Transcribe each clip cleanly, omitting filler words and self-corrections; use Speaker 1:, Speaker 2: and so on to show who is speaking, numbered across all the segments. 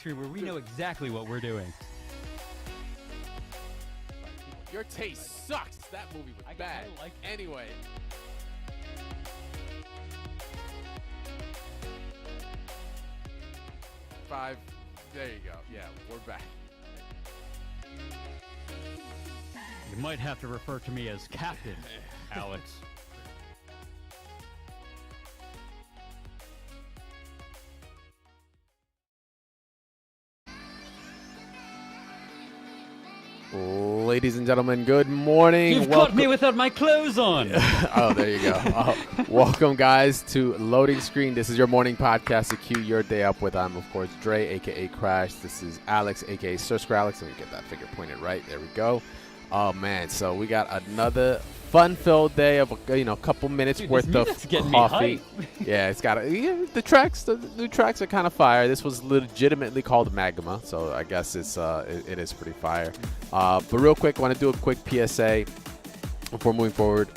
Speaker 1: stream where we know exactly what we're doing.
Speaker 2: Your taste sucks. That movie was bad.
Speaker 1: Like
Speaker 2: anyway. Five. There you go. Yeah, we're back.
Speaker 1: You might have to refer to me as Captain, Alex.
Speaker 2: Ladies and gentlemen, good morning.
Speaker 1: You've caught me without my clothes on.
Speaker 2: Oh, there you go. Welcome, guys, to Loading Screen. This is your morning podcast to cue your day up with. I'm, of course, Dre, a.k.a. Crash. This is Alex, a.k.a. Search for Alex. Let me get that finger pointed right. There we go. Oh, man. So we got another fun-filled day of a couple minutes worth of coffee. Yeah, it's got the tracks. The new tracks are kind of fire. This was legitimately called Magma, so I guess it is pretty fire. But real quick, I want to do a quick PSA before moving forward,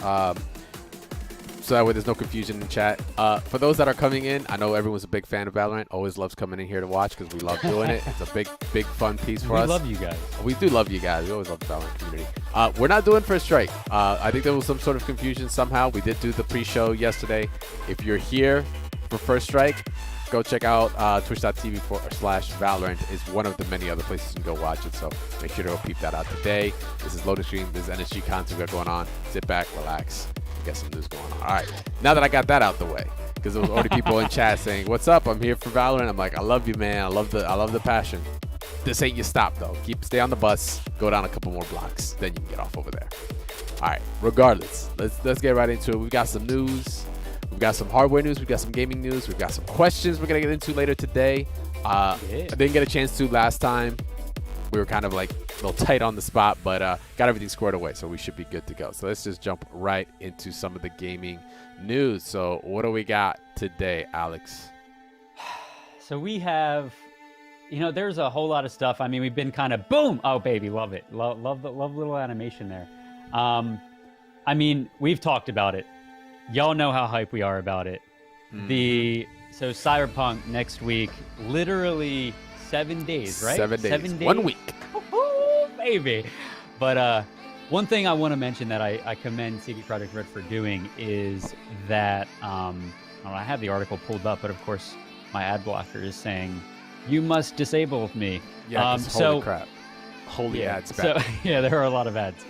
Speaker 2: so that way there's no confusion in chat. For those that are coming in, I know everyone's a big fan of Valorant. Always loves coming in here to watch because we love doing it. It's a big fun piece for us.
Speaker 1: We love you guys.
Speaker 2: We do love you guys. We always love the Valorant community. We're not doing First Strike. I think there was some sort of confusion somehow. We did do the pre-show yesterday. If you're here for First Strike, go check out twitch.tv/Valorant is one of the many other places you can go watch it. So make sure to go peep that out today. This is Loading Screen. There's NSG content we got going on. Sit back, relax, and get some news going on. All right. Now that I got that out the way, because there was already people in chat saying, "What's up? I'm here for Valorant." I'm like, I love you, man. I love the passion. This ain't your stop though. Stay on the bus. Go down a couple more blocks. Then you can get off over there. All right. Regardless, let's get right into it. We've got some news. We've got some hardware news. We've got some gaming news. We've got some questions we're going to get into later today. I didn't get a chance to last time. We were kind of like a little tight on the spot, but got everything squared away, so we should be good to go. So let's just jump right into some of the gaming news. So what do we got today, Alex?
Speaker 1: So we have, there's a whole lot of stuff. I mean, we've been kind of boom. Oh, baby, love it. Love the little animation there. I mean, we've talked about it. Y'all know how hype we are about it. So Cyberpunk next week, literally 7 days, right?
Speaker 2: 7 days.
Speaker 1: 7 days.
Speaker 2: 1 week.
Speaker 1: Oh, baby. But one thing I want to mention that I commend CD Projekt Red for doing is that, I have the article pulled up, but of course my ad blocker is saying, you must disable me.
Speaker 2: Yeah, holy crap. Holy ads back.
Speaker 1: So, yeah, there are a lot of ads.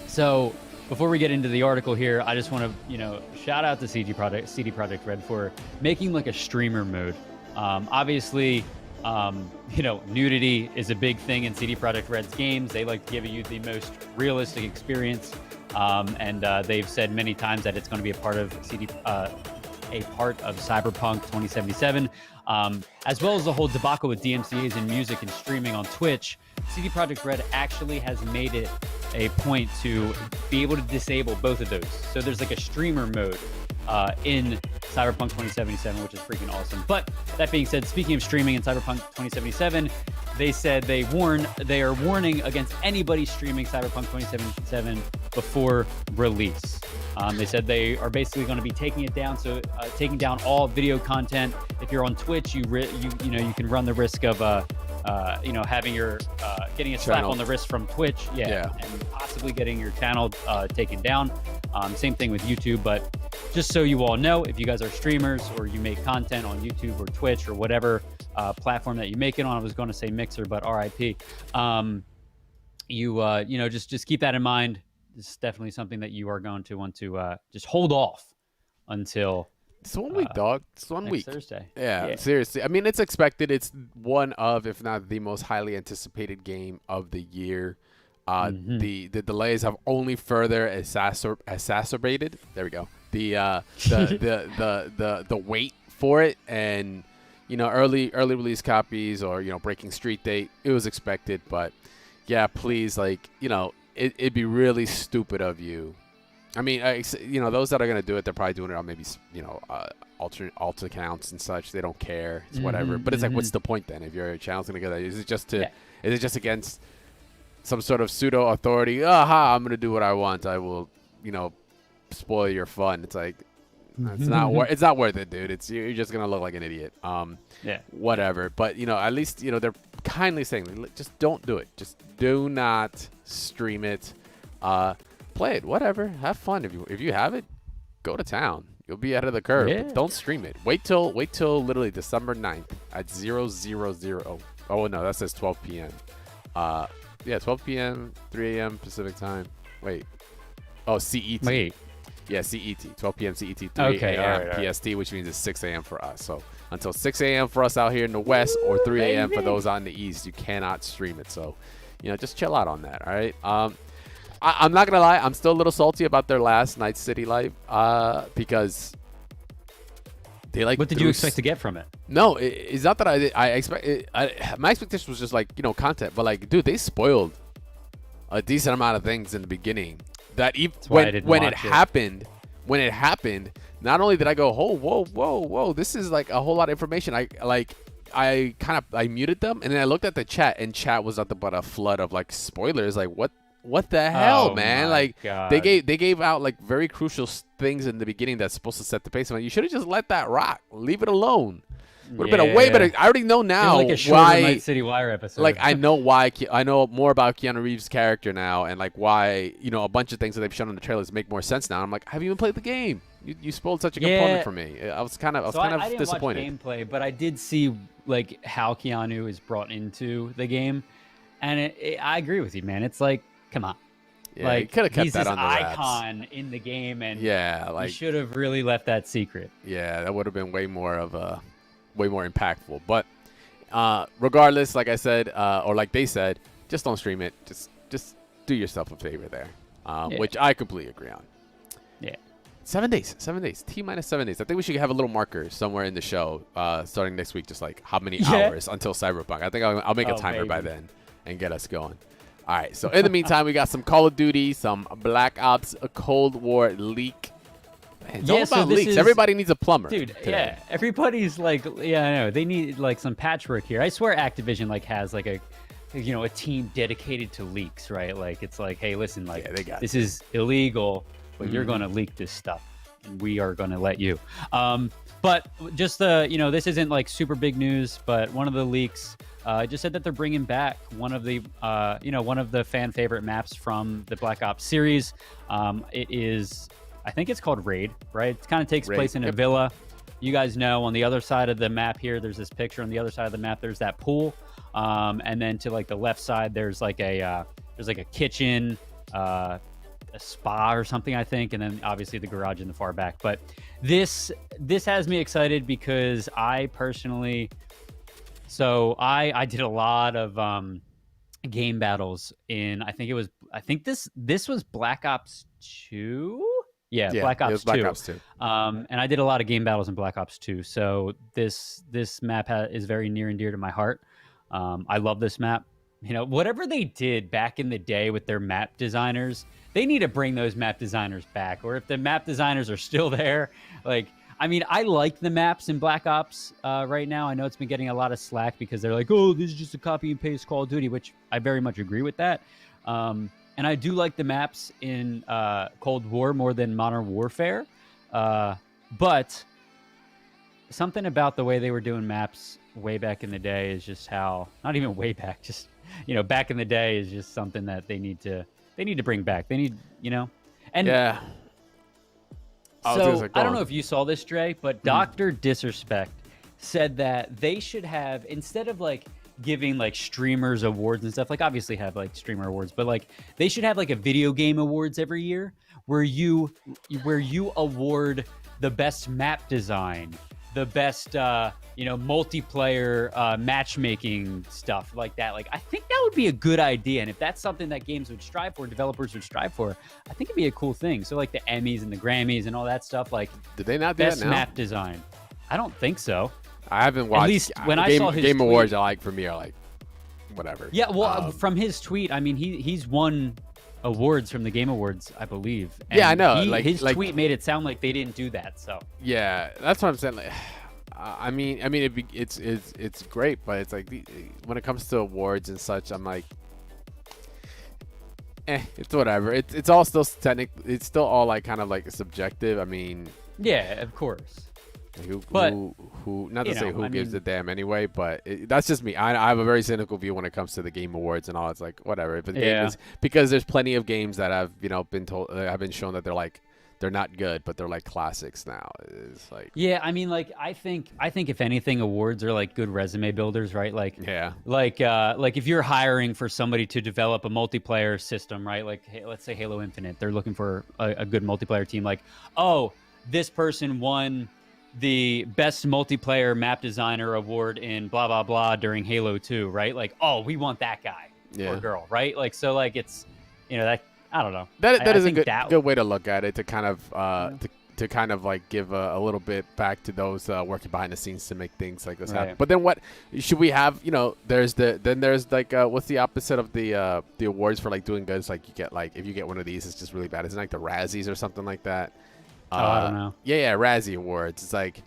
Speaker 1: So before we get into the article here, I just want to, shout out to CD Projekt Red for making like a streamer mode. Obviously, nudity is a big thing in CD Projekt Red's games. They like to give you the most realistic experience, and they've said many times that it's going to be a part of Cyberpunk 2077, as well as the whole debacle with DMCAs and music and streaming on Twitch. CD Projekt Red actually has made it a point to be able to disable both of those. So there's like a streamer mode in Cyberpunk 2077, which is freaking awesome. But that being said, speaking of streaming in Cyberpunk 2077, they said they are warning against anybody streaming Cyberpunk 2077 before release. They said they are basically going to be taking it down, so taking down all video content. If you're on Twitch, you can run the risk of having your getting a slap on the wrist from Twitch, and possibly getting your channel taken down. Same thing with YouTube, but just so you all know, if you guys are streamers or you make content on YouTube or Twitch or whatever platform that you make it on, I was going to say Mixer, but RIP. Just keep that in mind. This is definitely something that you are going to want to just hold off until.
Speaker 2: It's 1 week, dog. It's 1 week.
Speaker 1: Thursday.
Speaker 2: Yeah, seriously. I mean, it's expected. It's one of, if not the most highly anticipated game of the year. The delays have only further exacerbated. There we go. The wait for it, and early release copies or breaking street date. It was expected, but yeah, please, it'd be really stupid of you. I mean, those that are gonna do it, they're probably doing it on maybe alternate alt accounts and such. They don't care. It's whatever. But it's like, what's the point then? If your channel's gonna go that, is it just against some sort of pseudo authority? Aha! I'm gonna do what I want. I will, spoil your fun. It's like, It's not worth it, dude. You're just gonna look like an idiot.
Speaker 1: Yeah.
Speaker 2: Whatever. But at least they're kindly saying, just don't do it. Just do not stream it. Play it. Whatever. Have fun. If you have it, go to town. You'll be ahead of the curve.
Speaker 1: Yeah.
Speaker 2: But don't stream it. Wait till literally December 9th at 0:00. Oh no, that says 12 p.m. 12 p.m. 3 a.m. Pacific time. Wait. Oh, CET.
Speaker 1: Wait.
Speaker 2: Yeah, CET. 12 p.m. CET. 3
Speaker 1: Okay,
Speaker 2: a.m.
Speaker 1: all right.
Speaker 2: PST, which means it's 6 a.m. for us. So until 6 a.m. for us out here in the West, or 3 a.m. for those out in the East, you cannot stream it. So, just chill out on that. All right. I'm not gonna lie. I'm still a little salty about their last Night City Live, because they
Speaker 1: What did you expect to get from it?
Speaker 2: No, it's not that I expect. My expectation was just content, but dude, they spoiled a decent amount of things in the beginning. That when it happened, not only did I go, oh, whoa, this is a whole lot of information. I muted them, and then I looked at the chat, and chat was nothing but a flood of spoilers. What the hell, man?
Speaker 1: God.
Speaker 2: they gave out very crucial things in the beginning that's supposed to set the pace. You should have just let that rock. Leave it alone. Would have been a way better. I already know now
Speaker 1: a
Speaker 2: why
Speaker 1: Night City Wire episode.
Speaker 2: I know why. I know more about Keanu Reeves' character now, and why a bunch of things that they've shown in the trailers make more sense now. I'm have you even played the game? You spoiled such a component for me. I was kind of
Speaker 1: I didn't
Speaker 2: disappointed.
Speaker 1: Watch gameplay, but I did see how Keanu is brought into the game, and I agree with you, man. It's come on.
Speaker 2: Yeah, you could have kept
Speaker 1: he's
Speaker 2: that
Speaker 1: this
Speaker 2: on the wraps.
Speaker 1: icon in the game, and
Speaker 2: you
Speaker 1: should have really left that secret.
Speaker 2: Yeah, that would have been way more impactful. But regardless, like I said, or like they said, just don't stream it. Just do yourself a favor there, which I completely agree on.
Speaker 1: Yeah.
Speaker 2: 7 days. T-minus 7 days. I think we should have a little marker somewhere in the show starting next week, just how many hours until Cyberpunk. I think I'll make a timer by then and get us going. All right, so in the meantime, we got some Call of Duty, some Black Ops, a Cold War leak. Man, it's all about leaks. Everybody needs a plumber.
Speaker 1: Dude,
Speaker 2: today.
Speaker 1: yeah. Everybody's I know. They need some patchwork here. I swear Activision has a team dedicated to leaks, right? It's hey, listen,
Speaker 2: they got
Speaker 1: this is illegal, but you're going to leak this stuff, and we are going to let you. But just this isn't super big news, but one of the leaks just said that they're bringing back one of the fan favorite maps from the Black Ops series. It is, I think it's called Raid, right? It kind of takes place in a villa. You guys know on the other side of the map here, there's this picture. On the other side of the map, there's that pool, and then to the left side, there's a kitchen, a spa or something, I think, and then obviously the garage in the far back. But this has me excited because I personally, I did a lot of game battles in, I think this was Black Ops 2. Yeah, Black Ops 2.
Speaker 2: Black Ops 2.
Speaker 1: And I did a lot of game battles in Black Ops 2. So this map is very near and dear to my heart. I love this map. Whatever they did back in the day with their map designers, they need to bring those map designers back. Or if the map designers are still there, I like the maps in Black Ops right now. I know it's been getting a lot of slack because they're oh, this is just a copy and paste Call of Duty, which I very much agree with that. And I do like the maps in Cold War more than Modern Warfare. But something about the way they were doing maps way back in the day is just how, not even way back, just, back in the day is just something that they need to bring back. They need, and
Speaker 2: yeah.
Speaker 1: So I don't know if you saw this, Dre, but Dr. Disrespect said that they should have, instead of giving streamers awards and stuff, obviously have streamer awards, but they should have a video game awards every year where you award the best map design, the best multiplayer matchmaking stuff like that. I think that would be a good idea, and if that's something that games would strive for, developers would strive for, I think it'd be a cool thing. So the Emmys and the Grammys and all that stuff,
Speaker 2: did they not do
Speaker 1: best
Speaker 2: that now?
Speaker 1: map design? I don't think so.
Speaker 2: I haven't watched.
Speaker 1: At least when I saw his
Speaker 2: Game
Speaker 1: tweet,
Speaker 2: Awards, for me are whatever.
Speaker 1: Yeah, well, from his tweet, he's won awards from the Game Awards, I believe. And
Speaker 2: yeah, I know.
Speaker 1: His tweet made it sound like they didn't do that. So
Speaker 2: yeah, that's what I'm saying. It's great, but it's when it comes to awards and such, I'm it's whatever. It's all still technical. It's still all kind of subjective.
Speaker 1: Yeah, of course.
Speaker 2: Who,
Speaker 1: But,
Speaker 2: not to
Speaker 1: you
Speaker 2: say
Speaker 1: know,
Speaker 2: who
Speaker 1: I
Speaker 2: gives a
Speaker 1: mean-
Speaker 2: damn anyway, but that's just me. I have a very cynical view when it comes to the Game Awards and all. It's like, whatever. If a game
Speaker 1: Yeah.
Speaker 2: is, because there's plenty of games that I've, been told, have been shown that they're not good, but they're like classics now. It's like,
Speaker 1: Yeah, I mean, like, I think if anything, awards are like good resume builders, right? Like,
Speaker 2: yeah,
Speaker 1: like if you're hiring for somebody to develop a multiplayer system, right? Like, let's say Halo Infinite, they're looking for a good multiplayer team. Like, oh, this person won the best multiplayer map designer award in blah blah blah during Halo 2, right? Like, oh, we want that guy
Speaker 2: Yeah.
Speaker 1: or girl, right? Like, so like it's, that, I don't know.
Speaker 2: that
Speaker 1: I
Speaker 2: is a
Speaker 1: think
Speaker 2: good way to look at it, to kind of to kind of like give a little bit back to those working behind the scenes to make things like this happen.
Speaker 1: Right.
Speaker 2: But then what should we have? There's like what's the opposite of the awards for like doing good? It's like you get, like, if you get one of these, it's just really bad. Isn't it like the Razzies or something like that?
Speaker 1: I don't know.
Speaker 2: Yeah, Razzie Awards. It's like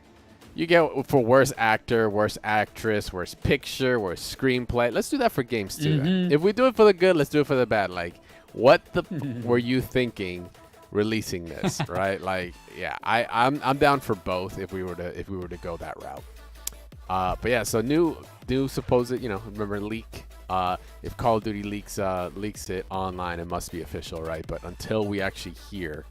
Speaker 2: you get for worst actor, worst actress, worst picture, worst screenplay. Let's do that for games too. Then. If we do it for the good, let's do it for the bad. Like, what were you thinking releasing this? Right? Like, yeah, I'm down for both if we were to go that route. But yeah, so new supposed, remember leak. If Call of Duty leaks it online, it must be official, right? But until we actually hear.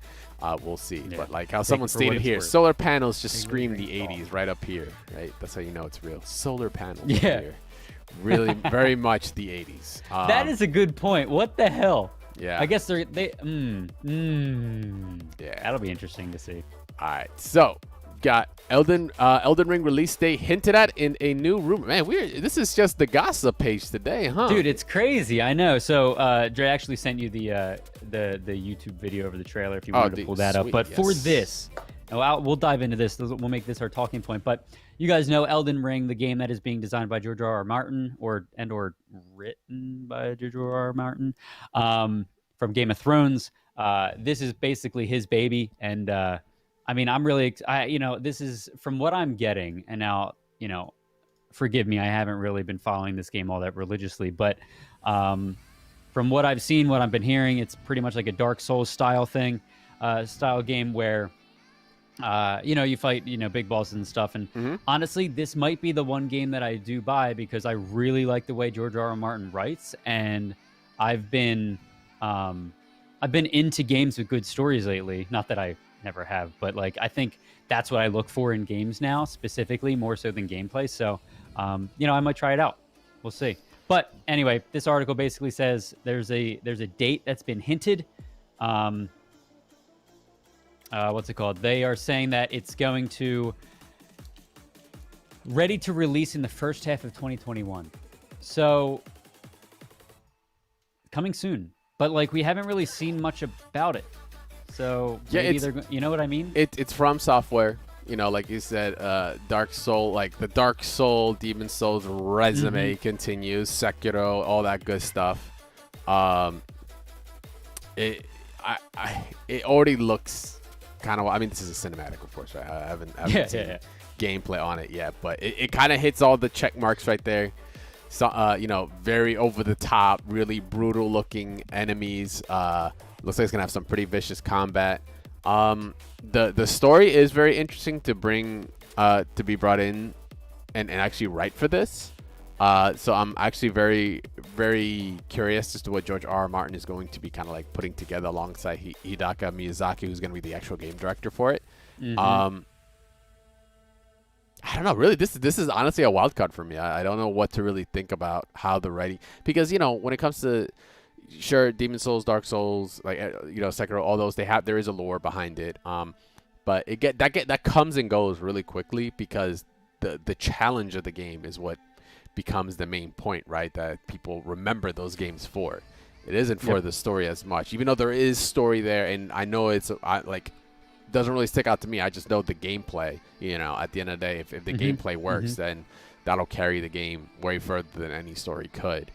Speaker 2: We'll see.
Speaker 1: Yeah.
Speaker 2: But like how someone stated here,
Speaker 1: worth.
Speaker 2: solar panels just scream the 80s right up here, right? That's how you know it's real. Solar panels up here. Really, very much the 80s.
Speaker 1: That is a good point. What the hell?
Speaker 2: Yeah.
Speaker 1: I guess they.
Speaker 2: Yeah.
Speaker 1: That'll be interesting to see.
Speaker 2: All right. So, got Elden Ring release date hinted at in a new rumor. Man, this is just the gossip page today, huh?
Speaker 1: Dude, it's crazy. I know. So Dre actually sent you the YouTube video of the trailer if you wanted to pull that up. But for this, we'll dive into this. We'll make this our talking point. But you guys know Elden Ring, the game that is being designed by George R.R. Martin or written by George R.R. Martin from Game of Thrones. This is basically his baby, and I mean, I'm really, this is from what I'm getting, and now, forgive me, I haven't really been following this game all that religiously, but from what I've seen, what I've been hearing, it's pretty much like a Dark Souls style thing, style game where, you fight, big bosses and stuff. And honestly, this might be the one game that I do buy because I really like the way George R.R. Martin writes, and I've been into games with good stories lately. Not that I never have, but like I think that's what I look for in games now, specifically more so than gameplay. So I might try it out. We'll see. But anyway, this article basically says there's a date that's been hinted. What's it called? They are saying that it's going to ready to release in the first half of 2021. So coming soon, but like we haven't really seen much about it. So
Speaker 2: yeah,
Speaker 1: maybe you know what I mean?
Speaker 2: It's from software. Like you said, Dark Soul, like the Dark Soul, Demon Souls resume continues, Sekiro, all that good stuff. It already looks kind of. I mean, this is a cinematic, of course, right? I haven't seen gameplay on it yet, but it kind of hits all the check marks right there. So, very over the top, really brutal looking enemies. Looks like it's gonna have some pretty vicious combat. The story is very interesting to bring to be brought in and actually write for this. So I'm actually very, very curious as to what George R.R. Martin is going to be kind of like putting together alongside Hidaka Miyazaki, who's going to be the actual game director for it. I don't know. Really, this is honestly a wild card for me. I don't know what to really think about how the writing, because when it comes to Demon Souls, Dark Souls, like Sekiro, all those there is a lore behind it. But that comes and goes really quickly because the challenge of the game is what becomes the main point, right? That people remember those games for. It isn't for the story as much, even though there is story there, and I know it's doesn't really stick out to me. I just know the gameplay. At the end of the day, if the gameplay works, then that'll carry the game way further than any story could.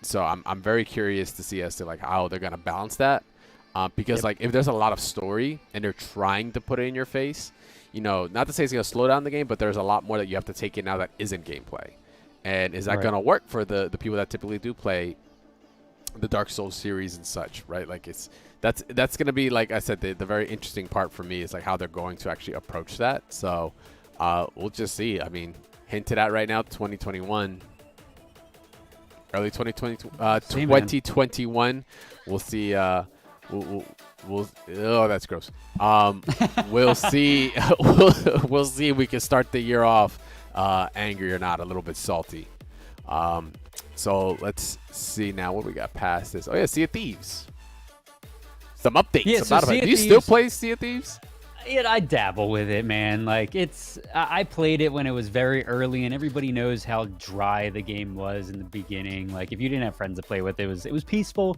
Speaker 2: So I'm very curious to see as to like how they're gonna balance that, because like if there's a lot of story and they're trying to put it in your face, not to say it's gonna slow down the game, but there's a lot more that you have to take in now that isn't gameplay. And is that gonna work for the people that typically do play the Dark Souls series and such, right? Like that's gonna be, like I said, the very interesting part for me is like how they're going to actually approach that. So we'll just see. I mean, hinted at right now, 2021, early 2021. We'll see. We'll oh, that's gross. We'll see. We'll see if we can start the year off angry or not, a little bit salty. So let's see now what we got past this. Oh yeah, Sea of Thieves. Some updates.
Speaker 1: Yeah, so
Speaker 2: do you still play Sea of Thieves?
Speaker 1: Yeah, I dabble with it, man. Like I played it when it was very early, and everybody knows how dry the game was in the beginning. Like if you didn't have friends to play with, it was peaceful,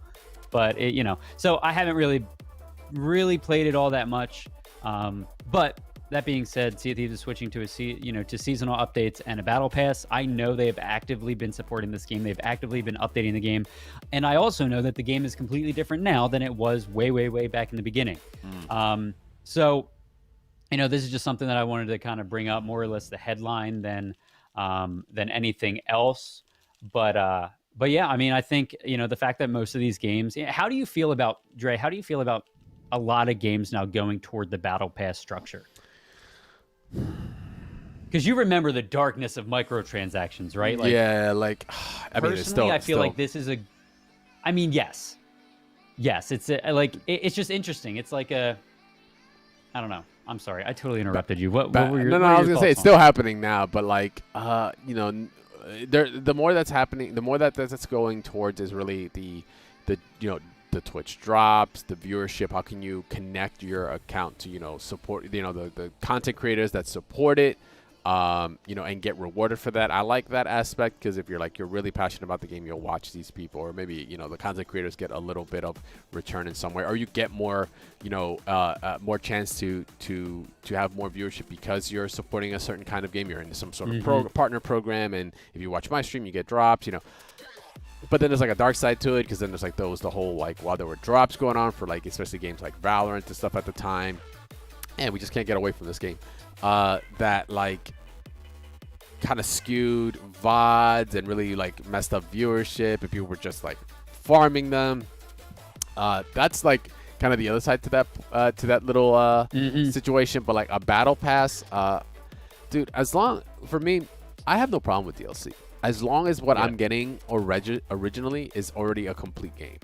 Speaker 1: but it, so I haven't really played it all that much. But that being said, Sea of Thieves is switching to to seasonal updates and a battle pass. I know they have actively been supporting this game. They've actively been updating the game. And I also know that the game is completely different now than it was way, way, way back in the beginning. So, this is just something that I wanted to kind of bring up, more or less the headline than anything else. But yeah, I mean, I think, the fact that most of these games, how do you feel about, Dre, how do you feel about a lot of games now going toward the battle pass structure? Because you remember the darkness of microtransactions, right? Like,
Speaker 2: yeah, like I mean,
Speaker 1: personally, I feel like this is I mean, yes, it's it's just interesting. It's like I don't know. I'm sorry, I totally interrupted you. What were your?
Speaker 2: No, I was gonna say it's still happening now, but like the more that's happening, the more that's going towards is really the Twitch drops, the viewership. How can you connect your account to support the content creators that support it, and get rewarded for that. I like that aspect because if you're really passionate about the game, you'll watch these people, or maybe the content creators get a little bit of return in some way, or you get more more chance to have more viewership because you're supporting a certain kind of game. You're into some sort of partner program, and if you watch my stream, you get drops. But then there's like a dark side to it because then there's like the whole while there were drops going on for especially games like Valorant and stuff at the time, and we just can't get away from this game. That kind of skewed VODs and really messed up viewership, and people were just farming them. That's kind of the other side to that little situation. But a battle pass, dude, for me, I have no problem with DLC. As long as what I'm getting originally is already a complete game.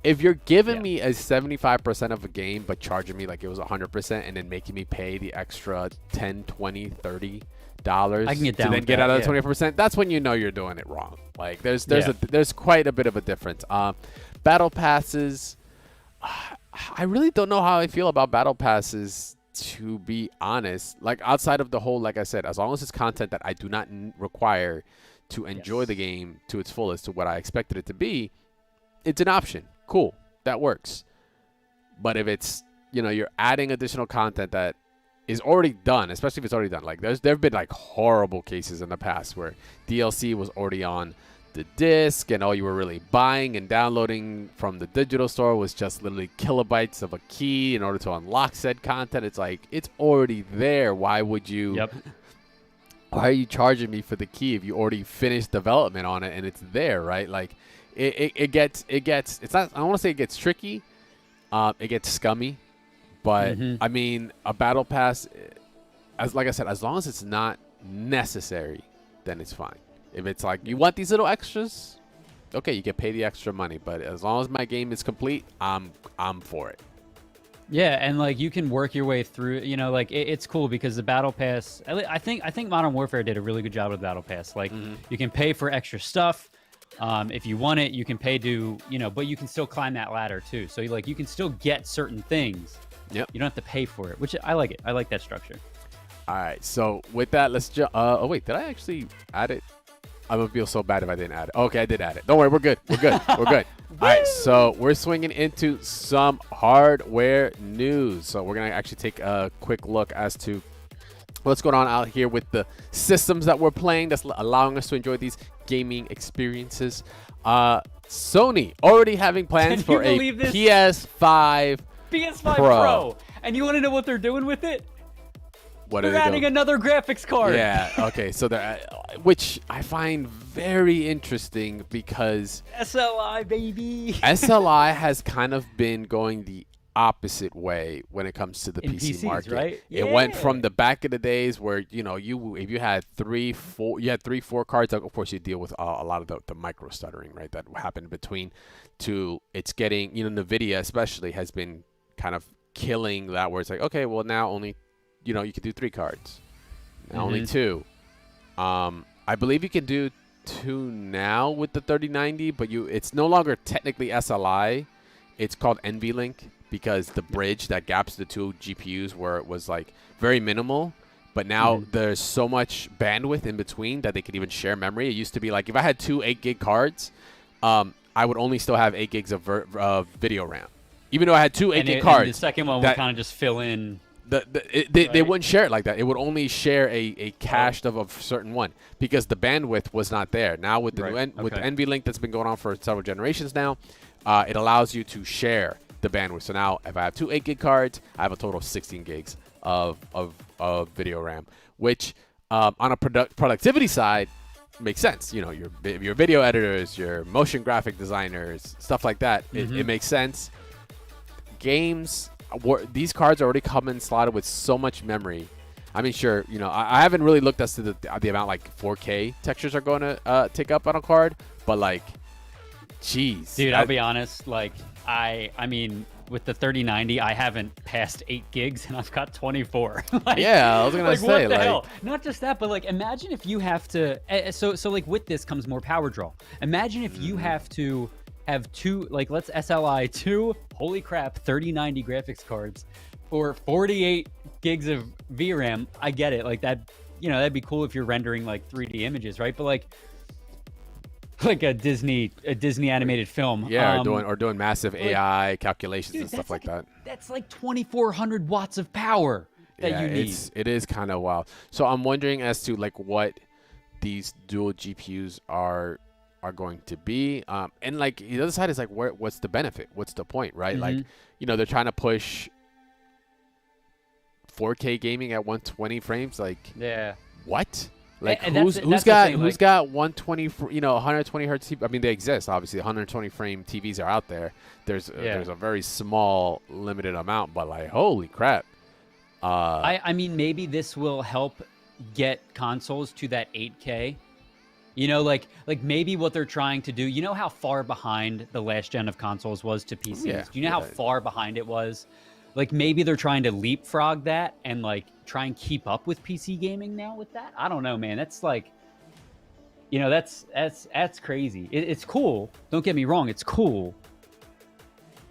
Speaker 2: If you're giving me a 75% of a game but charging me like it was 100% and then making me pay the extra $10, $20, $30
Speaker 1: I can get down
Speaker 2: to then get out of the 24%, that's when you're doing it wrong. There's quite a bit of a difference. Battle passes, I really don't know how I feel about battle passes, to be honest. Outside of the whole, like I said, as long as it's content that I do not require to enjoy the game to its fullest, to what I expected it to be, it's an option. Cool, that works. But if it's you're adding additional content that is already done, especially if it's already done, there've been horrible cases in the past where DLC was already on the disc and all you were really buying and downloading from the digital store was just literally kilobytes of a key in order to unlock said content. It's it's already there. Why would you?
Speaker 1: Yep.
Speaker 2: Why are you charging me for the key if you already finished development on it and it's there, right? It gets, it's not, I don't want to say it gets tricky. It gets scummy, but I mean, a battle pass, like I said, as long as it's not necessary, then it's fine. If it's you want these little extras, okay, you can pay the extra money, but as long as my game is complete, I'm for it.
Speaker 1: Yeah, and you can work your way through. It's cool because the battle pass. I think Modern Warfare did a really good job with the battle pass. You can pay for extra stuff. If you want it, you can pay to but you can still climb that ladder too. So you can still get certain things.
Speaker 2: Yep.
Speaker 1: You don't have to pay for it, which I like it. I like that structure.
Speaker 2: All right. So with that, let's just. Oh wait, did I actually add it? I'm gonna feel so bad if I didn't add it. Okay, I did add it. Don't worry, we're good. We're good. We're good. All right, so we're swinging into some hardware news. So we're gonna actually take a quick look as to what's going on out here with the systems that we're playing that's allowing us to enjoy these gaming experiences. Sony already having plans for a PS5
Speaker 1: PS5 Pro. And you want to know what they're doing with it?
Speaker 2: What
Speaker 1: They're
Speaker 2: are they
Speaker 1: adding
Speaker 2: doing?
Speaker 1: another graphics card.
Speaker 2: Yeah. Okay. So they're, which I find very interesting because
Speaker 1: SLI baby.
Speaker 2: SLI has kind of been going the opposite way when it comes to the
Speaker 1: In
Speaker 2: PC
Speaker 1: PCs,
Speaker 2: market.
Speaker 1: right?
Speaker 2: It went
Speaker 1: Yeah.
Speaker 2: from the back of the days where if you had 3-4 cards, of course you deal with a lot of the micro stuttering, right? That happened in between. To it's getting Nvidia especially has been kind of killing that where it's like, okay, well now only you could do 3 cards, now only 2. I believe you can do 2 now with the 3090, but it's no longer technically SLI. It's called NVLink because the bridge that gaps the 2 GPUs where it was like very minimal, but now there's so much bandwidth in between that they could even share memory. It used to be like if I had 2 8-gig cards, I would only still have 8 gigs of video RAM, even though I had 2 8-gig cards.
Speaker 1: And the second one would kind of just fill in.
Speaker 2: They wouldn't share it like that. It would only share a cached of a certain one because the bandwidth was not there. Now with the with the NVLink that's been going on for several generations now, it allows you to share the bandwidth. So now if I have 2 8-gig cards, I have a total of 16 gigs of video RAM, which on a productivity side makes sense. Your video editors, your motion graphic designers, stuff like that. It makes sense. Games. These cards already come in slotted with so much memory. I mean, sure, I haven't really looked as to the amount like 4K textures are going to take up on a card, but like, jeez,
Speaker 1: dude, I'll be honest. Like, I mean, with the 3090, I haven't passed 8 gigs, and I've got 24. Like,
Speaker 2: yeah, I was gonna say,
Speaker 1: what the hell? Not just that, but like, imagine if you have to. So like with this comes more power draw. Imagine if you have to have 2, like let's SLI 2, holy crap, 3090 graphics cards for 48 gigs of VRAM. I get it, like that, that'd be cool if you're rendering like 3D images, right? But like a Disney animated film.
Speaker 2: Yeah, or doing massive AI calculations and stuff like that.
Speaker 1: That's like 2,400 watts of power that you need.
Speaker 2: It is kind of wild. So I'm wondering as to like what these dual GPUs are going to be, and like the other side is like, what's the benefit? What's the point, right? Like, they're trying to push 4K gaming at 120 frames. Like, yeah, what? Like, who's got 120, 120 hertz? I mean, they exist, obviously. 120 frame TVs are out there. There's a very small, limited amount, but like, holy crap.
Speaker 1: I mean, maybe this will help get consoles to that 8K. Like maybe what they're trying to do. You know how far behind the last gen of consoles was to PCs?
Speaker 2: Yeah,
Speaker 1: Do you know how far behind it was? Like maybe they're trying to leapfrog that and like try and keep up with PC gaming now with that. I don't know, man. That's like, that's crazy. It's cool. Don't get me wrong. It's cool.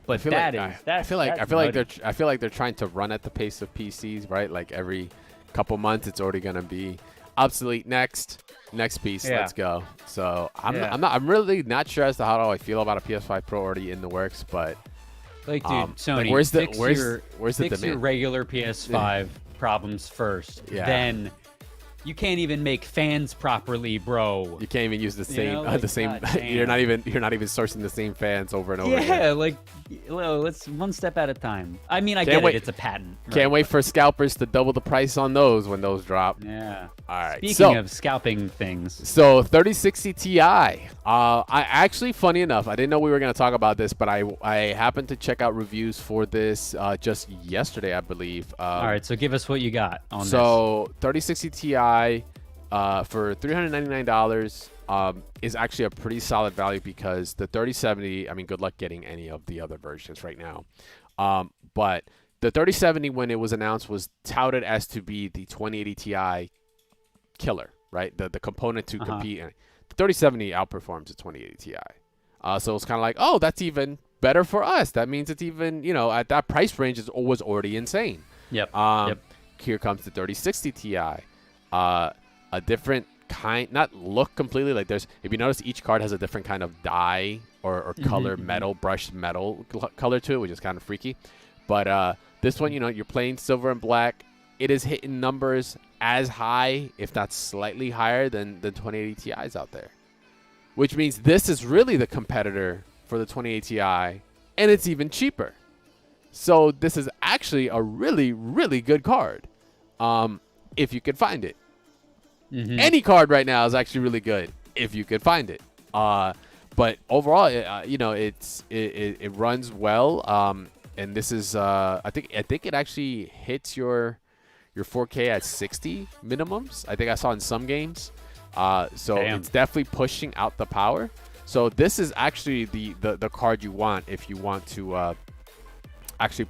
Speaker 1: But I feel
Speaker 2: like they're trying to run at the pace of PCs, right? Like every couple months, it's already gonna be obsolete. Next piece, let's go. So I'm really not sure as to how I feel about a PS5 Pro already in the works, but
Speaker 1: like, dude, Sony,
Speaker 2: like where's the
Speaker 1: fix
Speaker 2: demand?
Speaker 1: Your regular PS5 problems first. Then you can't even make fans properly, bro.
Speaker 2: You can't even use the same you're not even sourcing the same fans over and over again.
Speaker 1: Yeah, like, let's one step at a time. I mean, I get it, it's a patent.
Speaker 2: Can't wait for scalpers to double the price on those when those drop.
Speaker 1: Yeah.
Speaker 2: All right.
Speaker 1: Speaking of scalping things.
Speaker 2: So 3060 Ti. I actually, funny enough, I didn't know we were going to talk about this, but I happened to check out reviews for this just yesterday, I believe.
Speaker 1: All right, so give us what you got on this.
Speaker 2: So 3060 Ti for $399 is actually a pretty solid value because the 3070, I mean, good luck getting any of the other versions right now. But the 3070, when it was announced, was touted as to be the 2080 Ti killer, right? The component to compete. The 3070 outperforms the 2080 Ti. So it's kind of like, oh, that's even better for us. That means it's even, at that price range is was already insane.
Speaker 1: Yep.
Speaker 2: Here comes the 3060 Ti. A different kind, not look completely, like there's, if you notice, each card has a different kind of dye or color, brushed metal color to it, which is kind of freaky. But this one, you're playing silver and black. It is hitting numbers as high, if not slightly higher than the 2080 Ti's out there, which means this is really the competitor for the 2080 Ti, and it's even cheaper. So this is actually a really, really good card. if you could find it.
Speaker 1: Mm-hmm.
Speaker 2: Any card right now is actually really good if you could find it. But overall, it runs well. And this is I think it actually hits your 4K at 60 minimums. I think I saw in some games. So
Speaker 1: Damn.
Speaker 2: It's definitely pushing out the power. So this is actually the card you want if you want to actually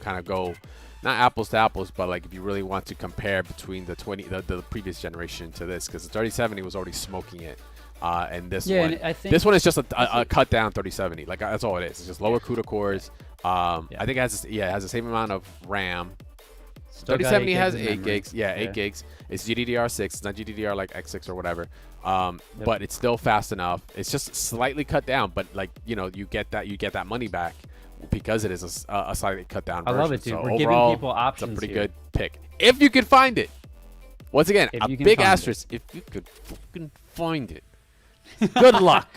Speaker 2: kind of go not apples to apples, but like if you really want to compare between the previous generation to this, because the 3070 was already smoking it. And this one,
Speaker 1: and I think
Speaker 2: this one is just a cut down 3070. Like that's all it is. It's just lower CUDA cores. I think it has the same amount of RAM. 3070 has 8 gigs. Yeah, 8 gigs. It's GDDR6. It's not GDDR like X6 or whatever. But it's still fast enough. It's just slightly cut down, but like you get that money back because it is a slightly cut down version.
Speaker 1: I love it, dude.
Speaker 2: So
Speaker 1: We're
Speaker 2: overall,
Speaker 1: giving people options.
Speaker 2: It's a pretty
Speaker 1: here.
Speaker 2: good pick if you could find it. Once again,
Speaker 1: If
Speaker 2: a
Speaker 1: you can
Speaker 2: big
Speaker 1: find
Speaker 2: asterisk. If you could fucking find it. Good luck.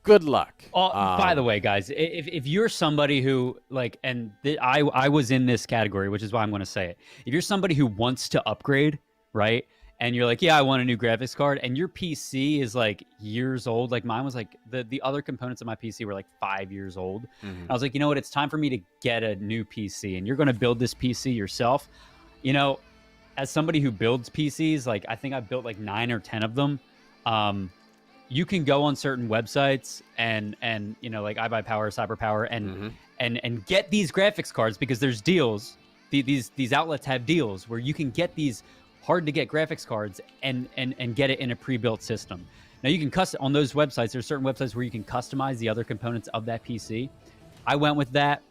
Speaker 2: Good luck.
Speaker 1: By the way, guys, if you're somebody who I was in this category, which is why I'm going to say it. If you're somebody who wants to upgrade, right, and you're like, yeah, I want a new graphics card, and your PC is like years old, like mine was like the other components of my PC were like 5 years old.
Speaker 2: Mm-hmm.
Speaker 1: I was like, you know what, it's time for me to get a new PC, and you're going to build this PC yourself. As somebody who builds PCs, like I think I built like 9 or 10 of them. You can go on certain websites and like iBuyPower, CyberPower, and get these graphics cards because there's deals. These outlets have deals where you can get these hard to get graphics cards and get it in a pre-built system. Now you can on those websites. There's certain websites where you can customize the other components of that PC. I went with that.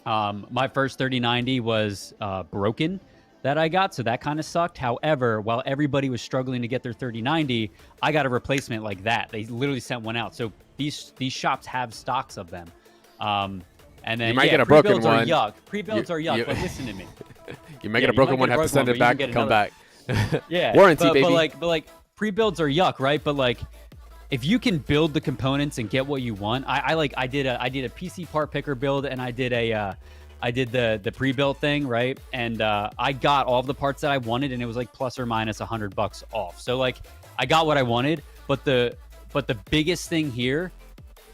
Speaker 1: My first 3090 was broken. That I got, so that kind of sucked. However, while everybody was struggling to get their 3090, I got a replacement like that. They literally sent one out. So these shops have stocks of them. And then
Speaker 2: you might get a broken one.
Speaker 1: Are yuck. Pre-builds are yuck, but listen to me.
Speaker 2: You might get a broken one, have to send it back and come back.
Speaker 1: Yeah.
Speaker 2: Warranty, baby.
Speaker 1: But like pre-builds are yuck, right? But like if you can build the components and get what you want, I did a PC part picker build, and I did the pre-built thing, right? And I got all of the parts that I wanted, and it was like plus or minus $100 off. So like I got what I wanted, but the biggest thing here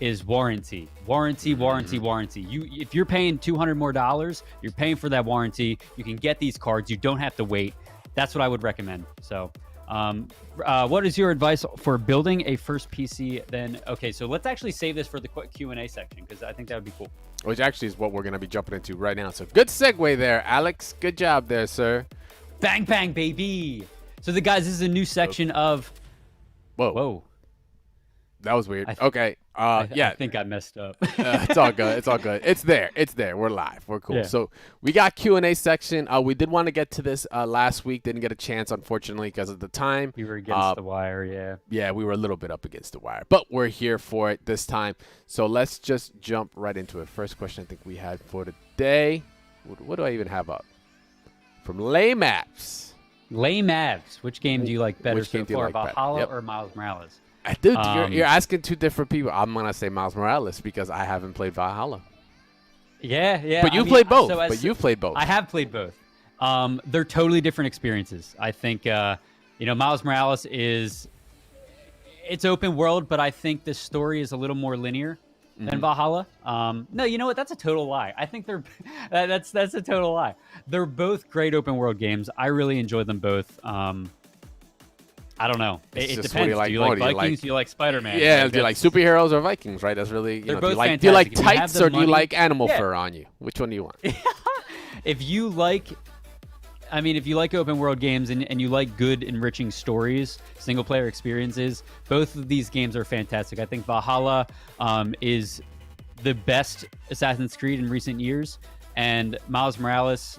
Speaker 1: is warranty. If you're paying $200 more, you're paying for that warranty. You can get these cards. You don't have to wait. That's what I would recommend. So what is your advice for building a first PC then? Okay, so let's actually save this for the quick Q&A section because I think that would be cool.
Speaker 2: Which actually is what we're going to be jumping into right now. So good segue there, Alex. Good job there, sir.
Speaker 1: Bang, bang, baby. So guys, this is a new section of... Whoa.
Speaker 2: That was weird. Okay.
Speaker 1: I think I messed up.
Speaker 2: It's all good. It's all good. It's there. We're live. We're cool.
Speaker 1: Yeah.
Speaker 2: So we got Q&A section. We did want to get to this last week. Didn't get a chance, unfortunately, because of the time.
Speaker 1: We were against the wire, yeah.
Speaker 2: Yeah, we were a little bit up against the wire. But we're here for it this time. So let's just jump right into it. First question I think we had for today. What do I even have up? From Lay Maps.
Speaker 1: Lay Maps. Which game do you like better so far,
Speaker 2: like
Speaker 1: Valhalla or Miles Morales?
Speaker 2: Dude, you're asking two different people. I'm going to say Miles Morales because I haven't played Valhalla.
Speaker 1: Yeah.
Speaker 2: But you played both. You've played both.
Speaker 1: I have played both. They're totally different experiences. I think, Miles Morales it's open world, but I think the story is a little more linear than Valhalla. No, you know what? That's a total lie. I think that's a total lie. They're both great open world games. I really enjoy them both. I don't know. It depends. Do you like Vikings? Do you like Spider-Man?
Speaker 2: Yeah, do you like superheroes or Vikings, right? That's really,
Speaker 1: they're both fantastic.
Speaker 2: Do you like tights or do you like animal fur on you? Which one do you want?
Speaker 1: If you like open world games and you like good, enriching stories, single player experiences, both of these games are fantastic. I think Valhalla is the best Assassin's Creed in recent years, and Miles Morales,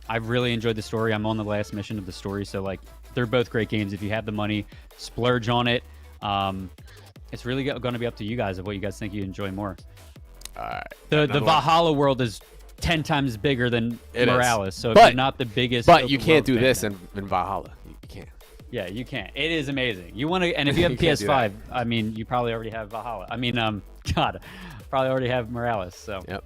Speaker 1: I've really enjoyed the story. I'm on the last mission of the story, so like they're both great games. If you have the money, splurge on it. It's really going to be up to you guys of what you guys think you enjoy more.
Speaker 2: All right.
Speaker 1: The Valhalla world is 10 times bigger than Morales, so if you're not the biggest,
Speaker 2: but you can't do this in Valhalla. You can't.
Speaker 1: Yeah, you can't. It is amazing. You want to, and if you have a PS5, I mean, you probably already have Valhalla. I mean, probably already have Morales. So.
Speaker 2: Yep.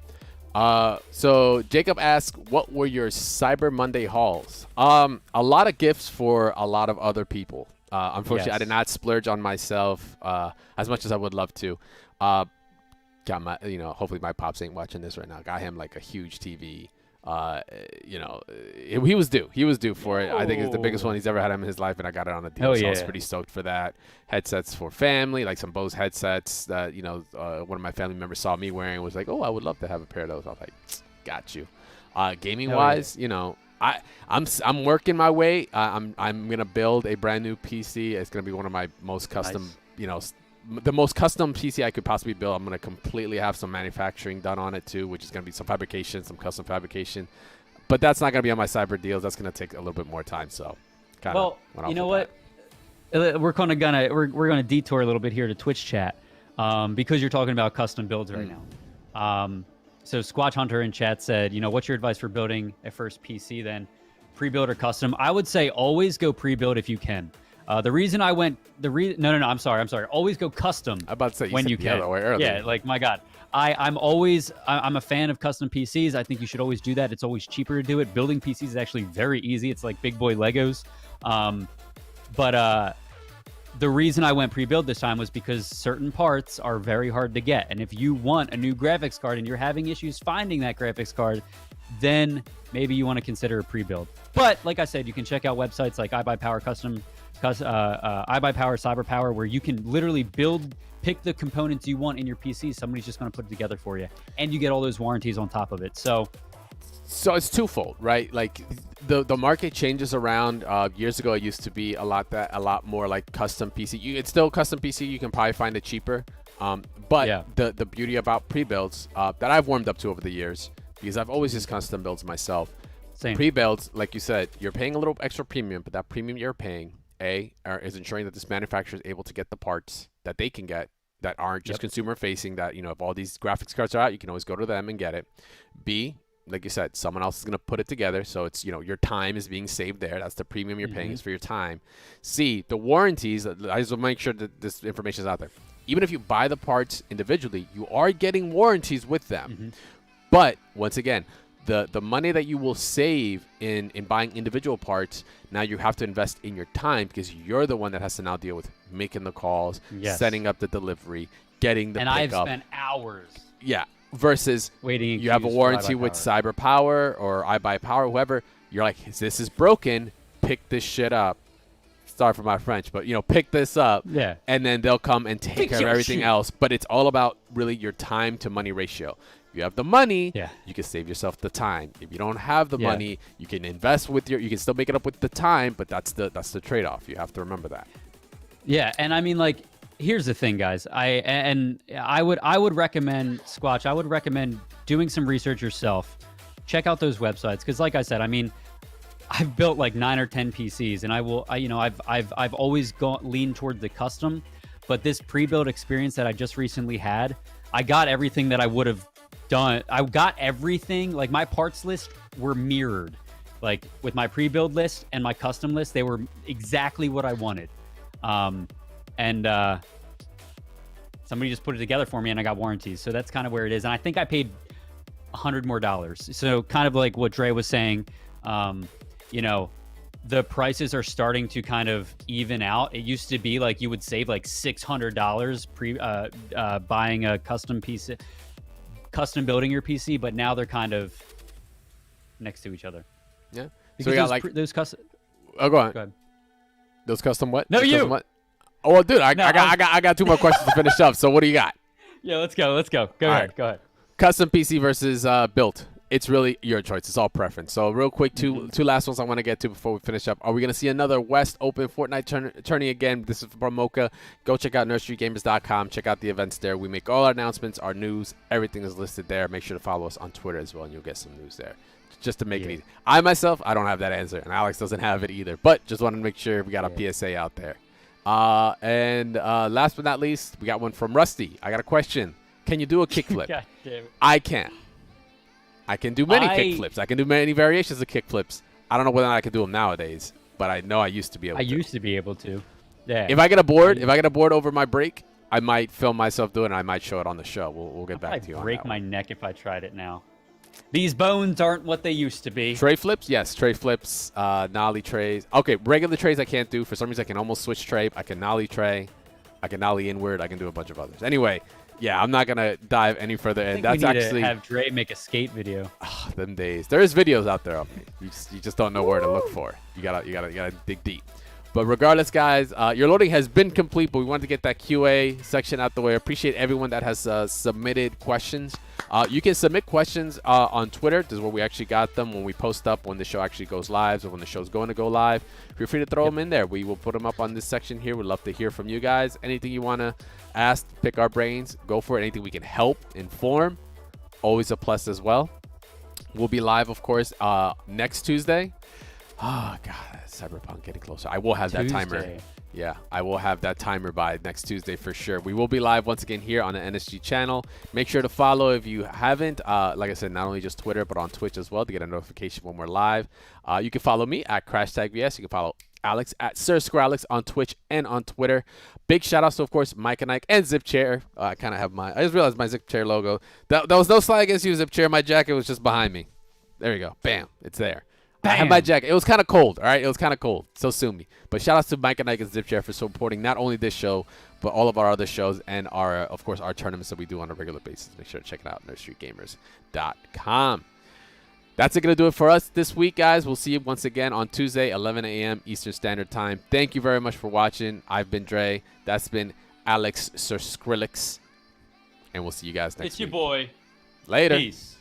Speaker 2: So Jacob asked, what were your Cyber Monday hauls? A lot of gifts for a lot of other people. Unfortunately, I did not splurge on myself as much as I would love to. Got my, hopefully my pops ain't watching this right now. Got him like a huge TV. He was due. He was due for it. I think it's the biggest one he's ever had in his life, and I got it on a deal. So I was pretty stoked for that. Headsets for family, like some Bose headsets that one of my family members saw me wearing, was like, "Oh, I would love to have a pair of those." I was like, "Got you." Gaming wise, I'm working my way. I'm gonna build a brand new PC. It's gonna be one of my most custom, the most custom PC I could possibly build. I'm going to completely have some manufacturing done on it too, which is going to be some fabrication, some custom fabrication. But that's not going to be on my cyber deals. That's going to take a little bit more time. So,
Speaker 1: you know what? We're gonna detour a little bit here to Twitch chat because you're talking about custom builds right now. So Squatch Hunter in chat said, what's your advice for building a first PC? Then pre-build or custom? I would say always go pre-build if you can. The reason I went no, I'm sorry. Always go custom.
Speaker 2: I'm about to say
Speaker 1: when you
Speaker 2: the
Speaker 1: can.
Speaker 2: other way earlier.
Speaker 1: Yeah, like my God, I'm a fan of custom PCs. I think you should always do that. It's always cheaper to do it. Building PCs is actually very easy. It's like big boy Legos. But the reason I went pre-build this time was because certain parts are very hard to get, and if you want a new graphics card and you're having issues finding that graphics card, then maybe you want to consider a pre-build. But like I said, you can check out websites like iBuyPower Custom. iBuyPower, CyberPower, where you can literally pick the components you want in your PC. Somebody's just going to put it together for you, and you get all those warranties on top of it. So
Speaker 2: it's twofold, right? Like the market changes around. Years ago, it used to be a lot more like custom PC. It's still custom PC. You can probably find it cheaper. But the beauty about pre-builds that I've warmed up to over the years, because I've always used custom builds myself.
Speaker 1: Same.
Speaker 2: Pre-builds, like you said, you're paying a little extra premium, but that premium you're paying is ensuring that this manufacturer is able to get the parts that they can get that aren't just consumer facing, that if all these graphics cards are out, you can always go to them and get it. B, like you said, someone else is going to put it together, so it's your time is being saved there. That's the premium you're paying, is for your time. C, the warranties, I just want to make sure that this information is out there. Even if you buy the parts individually, you are getting warranties with them. But once again, the money that you will save in buying individual parts, now you have to invest in your time, because you're the one that has to now deal with making the calls, setting up the delivery, getting the pickup.
Speaker 1: And I've spent hours.
Speaker 2: Yeah. Versus
Speaker 1: waiting.
Speaker 2: You have a warranty with CyberPower or iBuyPower, whoever. You're like, this is broken. Pick this shit up. Sorry for my French, but pick this up.
Speaker 1: Yeah.
Speaker 2: And then they'll come and take care of everything else. But it's all about really your time to money ratio. If you have the money, you can save yourself the time. If you don't have the money, you can invest with you can still make it up with the time, but that's the trade-off. You have to remember that.
Speaker 1: Yeah, and I mean, like, here's the thing, guys. I would recommend, Squatch, I would recommend doing some research yourself. Check out those websites, because like I said, I mean, I've built like 9 or 10 PCs, and I've always leaned toward the custom, but this pre-build experience that I just recently had, I got everything that I would have done. I got everything. Like, my parts list were mirrored, like with my pre-build list and my custom list. They were exactly what I wanted. And somebody just put it together for me, and I got warranties. So that's kind of where it is. And I think I paid $100 more. So kind of like what Dre was saying, the prices are starting to kind of even out. It used to be like you would save like $600 buying a custom piece, custom building your PC, but now they're kind of next to each other.
Speaker 2: Yeah.
Speaker 1: Because
Speaker 2: so we got
Speaker 1: those custom.
Speaker 2: Oh, go on.
Speaker 1: Go ahead.
Speaker 2: Those custom what?
Speaker 1: No,
Speaker 2: those
Speaker 1: you.
Speaker 2: Custom what? Oh, well, dude, I got 2 more questions to finish up. So what do you got?
Speaker 1: Yeah, let's go. Go ahead. Go ahead.
Speaker 2: Custom PC versus built. It's really your choice. It's all preference. So real quick, two last ones I want to get to before we finish up. Are we going to see another West Open Fortnite tourney again? This is from Mocha. Go check out nerdstreetgamers.com. Check out the events there. We make all our announcements, our news. Everything is listed there. Make sure to follow us on Twitter as well, and you'll get some news there. Just to make it easy. I myself, I don't have that answer, and Alex doesn't have it either. But just wanted to make sure we got a PSA out there. And last but not least, we got one from Rusty. I got a question. Can you do a kickflip?
Speaker 1: God damn it.
Speaker 2: I can. I can do many kickflips. I can do many variations of kickflips. I don't know whether or not I can do them nowadays, but I know I used to be able to.
Speaker 1: I used to be able to. Yeah.
Speaker 2: If I get a board over my break, I might film myself doing it. I might show it on the show. We'll get back to you on that.
Speaker 1: I'd break my neck if I tried it now. These bones aren't what they used to be.
Speaker 2: Tray flips, yes, tray flips, nollie trays. Okay, regular trays I can't do. For some reason, I can almost switch tray. I can nollie tray. I can nollie inward. I can do a bunch of others. Anyway, yeah, I'm not gonna dive any further. And that's
Speaker 1: we need
Speaker 2: actually
Speaker 1: to have Dre make a skate video.
Speaker 2: them days. There is videos out there of me. You just don't know where to look for. You gotta dig deep. But regardless, guys, your loading has been complete, but we wanted to get that QA section out the way. I appreciate everyone that has submitted questions. You can submit questions on Twitter. This is where we actually got them when we post up when the show actually goes live or when the show's going to go live. Feel free to throw them in there. We will put them up on this section here. We'd love to hear from you guys. Anything you want to ask, pick our brains, go for it. Anything we can help, inform, always a plus as well. We'll be live, of course, next Tuesday. Oh, God, Cyberpunk getting closer. I will have that timer. Yeah, I will have that timer by next Tuesday for sure. We will be live once again here on the NSG channel. Make sure to follow if you haven't. Like I said, not only just Twitter, but on Twitch as well to get a notification when we're live. You can follow me at CrashTagVS. You can follow Alex at SirSquareAlex on Twitch and on Twitter. Big shout outs to, of course, Mike and Ike and Zip Chair. I kind of have I just realized my Zip Chair logo. That was no slight against you, Zip Chair. My jacket was just behind me. There you go. Bam. It's there. Bam. I have my jacket. It was kind of cold, all right? It was kind of cold. So sue me. But shout outs to Mike and Ike and Zip Chair for supporting not only this show, but all of our other shows and, of course, our tournaments that we do on a regular basis. Make sure to check it out, nerdstreetgamers.com. That's going to do it for us this week, guys. We'll see you once again on Tuesday, 11 a.m. Eastern Standard Time. Thank you very much for watching. I've been Dre. That's been Alex Sir Skrillex. And we'll see you guys next week.
Speaker 1: It's your boy.
Speaker 2: Later.
Speaker 1: Peace.